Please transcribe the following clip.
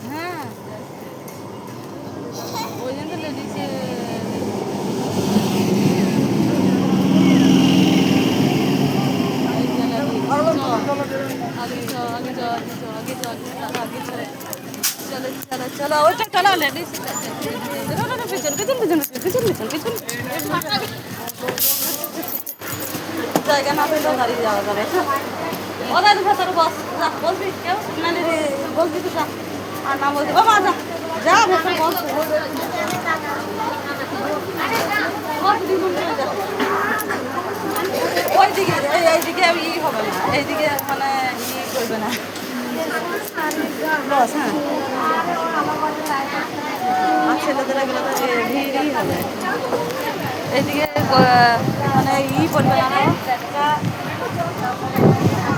হ্যাঁ ওই জন্য তো লেডিসে চলো ওইটা চলো লেডিস জায়গা না পেলেও দাঁড়িয়ে যাওয়া যাবে ওদের ভেতরে বস যা বলবি কেউ মানে বলবি তো যা আর না বলবি বাবা যা যা ভেতরে বস ওইদিকে এইদিকে ই হবে না এইদিকে মানে ই করবে না বস হ্যাঁ আর ছেলেদের এগুলো তো ভিড়ই হবে এইদিকে মানে ই করবে না